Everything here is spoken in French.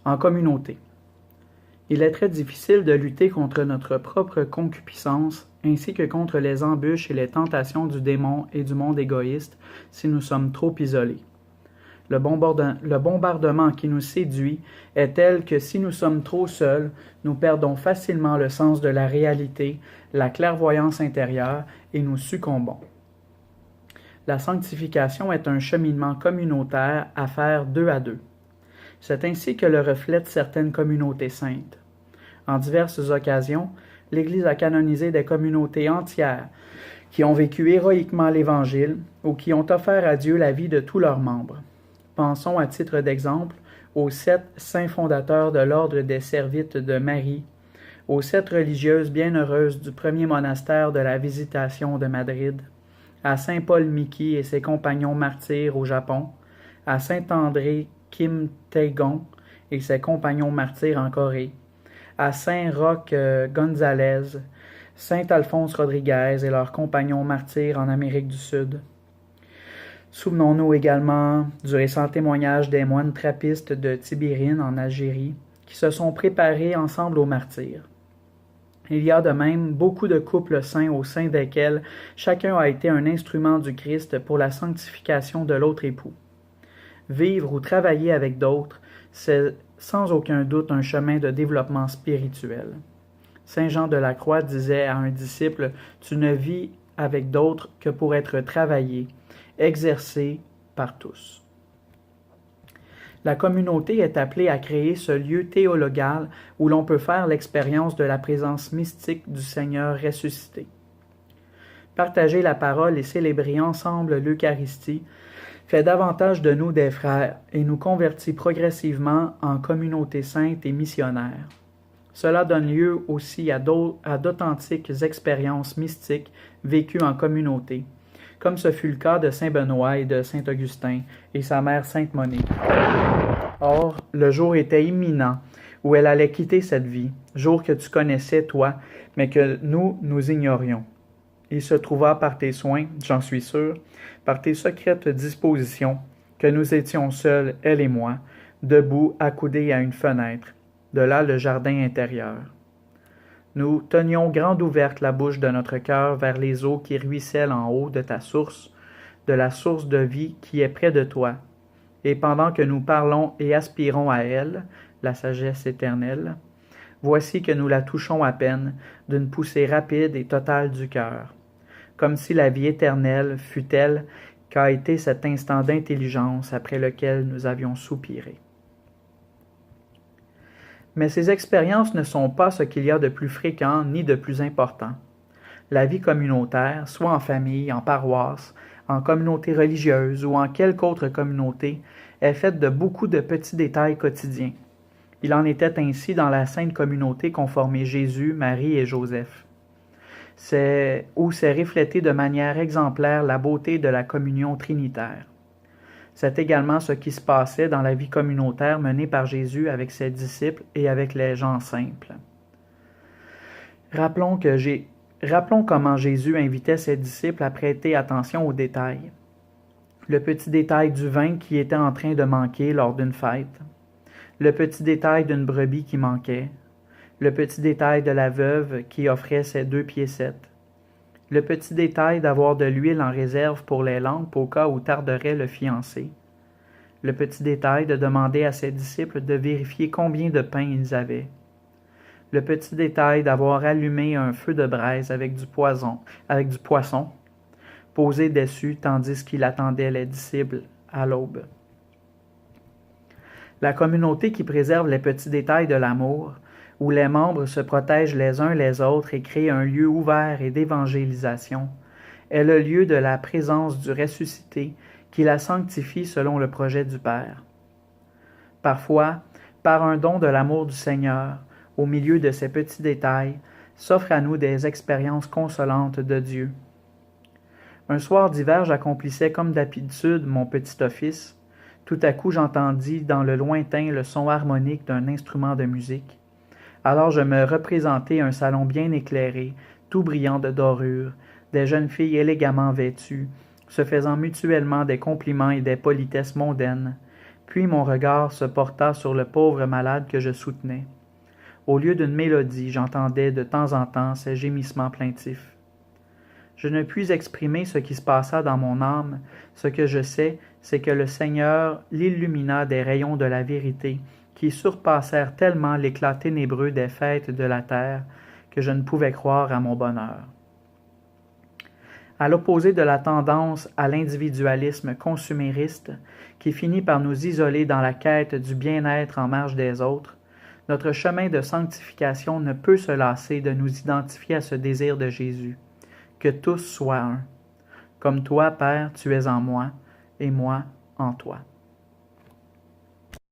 En communauté. Il est très difficile de lutter contre notre propre concupiscence, ainsi que contre les embûches et les tentations du démon et du monde égoïste si nous sommes trop isolés. Le bombardement qui nous séduit est tel que si nous sommes trop seuls, nous perdons facilement le sens de la réalité, la clairvoyance intérieure et nous succombons. La sanctification est un cheminement communautaire à faire deux à deux. C'est ainsi que le reflètent certaines communautés saintes. En diverses occasions, l'Église a canonisé des communautés entières qui ont vécu héroïquement l'Évangile ou qui ont offert à Dieu la vie de tous leurs membres. Pensons à titre d'exemple aux 7 saints fondateurs de l'ordre des Servites de Marie, aux 7 religieuses bienheureuses du premier monastère de la Visitation de Madrid, à saint Paul Miki et ses compagnons martyrs au Japon, à saint André Kim Taegon et ses compagnons martyrs en Corée, à saint Roque González, saint Alphonse Rodriguez et leurs compagnons martyrs en Amérique du Sud. Souvenons-nous également du récent témoignage des moines trappistes de Tibérine en Algérie qui se sont préparés ensemble aux martyrs. Il y a de même beaucoup de couples saints au sein desquels chacun a été un instrument du Christ pour la sanctification de l'autre époux. Vivre ou travailler avec d'autres, c'est sans aucun doute un chemin de développement spirituel. Saint Jean de la Croix disait à un disciple « Tu ne vis avec d'autres que pour être travaillé, exercé par tous. » La communauté est appelée à créer ce lieu théologal où l'on peut faire l'expérience de la présence mystique du Seigneur ressuscité. Partager la parole et célébrer ensemble l'Eucharistie fait davantage de nous des frères et nous convertit progressivement en communauté sainte et missionnaire. Cela donne lieu aussi à d'authentiques expériences mystiques vécues en communauté, comme ce fut le cas de saint Benoît et de saint Augustin et sa mère sainte Monique. Or, le jour était imminent où elle allait quitter cette vie, jour que tu connaissais, toi, mais que nous ignorions. Il se trouva par tes soins, j'en suis sûr, par tes secrètes dispositions, que nous étions seuls, elle et moi, debout, accoudés à une fenêtre, de là le jardin intérieur. Nous tenions grande ouverte la bouche de notre cœur vers les eaux qui ruissellent en haut de ta source, de la source de vie qui est près de toi. Et pendant que nous parlons et aspirons à elle, la sagesse éternelle, voici que nous la touchons à peine d'une poussée rapide et totale du cœur, comme si la vie éternelle fût telle qu'a été cet instant d'intelligence après lequel nous avions soupiré. Mais ces expériences ne sont pas ce qu'il y a de plus fréquent ni de plus important. La vie communautaire, soit en famille, en paroisse, en communauté religieuse ou en quelque autre communauté, est faite de beaucoup de petits détails quotidiens. Il en était ainsi dans la sainte communauté qu'ont formée Jésus, Marie et Joseph. C'est où s'est reflétée de manière exemplaire la beauté de la communion trinitaire. C'est également ce qui se passait dans la vie communautaire menée par Jésus avec ses disciples et avec les gens simples. Rappelons comment Jésus invitait ses disciples à prêter attention aux détails. Le petit détail du vin qui était en train de manquer lors d'une fête, le petit détail d'une brebis qui manquait, le petit détail de la veuve qui offrait ses 2 piécettes, le petit détail d'avoir de l'huile en réserve pour les lampes au cas où tarderait le fiancé, le petit détail de demander à ses disciples de vérifier combien de pain ils avaient, le petit détail d'avoir allumé un feu de braise avec du poisson, posé dessus tandis qu'il attendait les disciples à l'aube. La communauté qui préserve les petits détails de l'amour, où les membres se protègent les uns les autres et créent un lieu ouvert et d'évangélisation, est le lieu de la présence du ressuscité qui la sanctifie selon le projet du Père. Parfois, par un don de l'amour du Seigneur, au milieu de ces petits détails, s'offrent à nous des expériences consolantes de Dieu. Un soir d'hiver, j'accomplissais comme d'habitude mon petit office. Tout à coup, j'entendis dans le lointain le son harmonique d'un instrument de musique. Alors je me représentai un salon bien éclairé, tout brillant de dorures, des jeunes filles élégamment vêtues, se faisant mutuellement des compliments et des politesses mondaines, Puis mon regard se porta sur le pauvre malade que je soutenais. Au lieu d'une mélodie, j'entendais de temps en temps ces gémissements plaintifs. Je ne puis exprimer ce qui se passa dans mon âme. Ce que je sais, c'est que le Seigneur l'illumina des rayons de la vérité, qui surpassèrent tellement l'éclat ténébreux des fêtes de la terre, que je ne pouvais croire à mon bonheur. À l'opposé de la tendance à l'individualisme consumériste, qui finit par nous isoler dans la quête du bien-être en marge des autres, notre chemin de sanctification ne peut se lasser de nous identifier à ce désir de Jésus, que tous soient un. Comme toi, Père, tu es en moi, et moi en toi.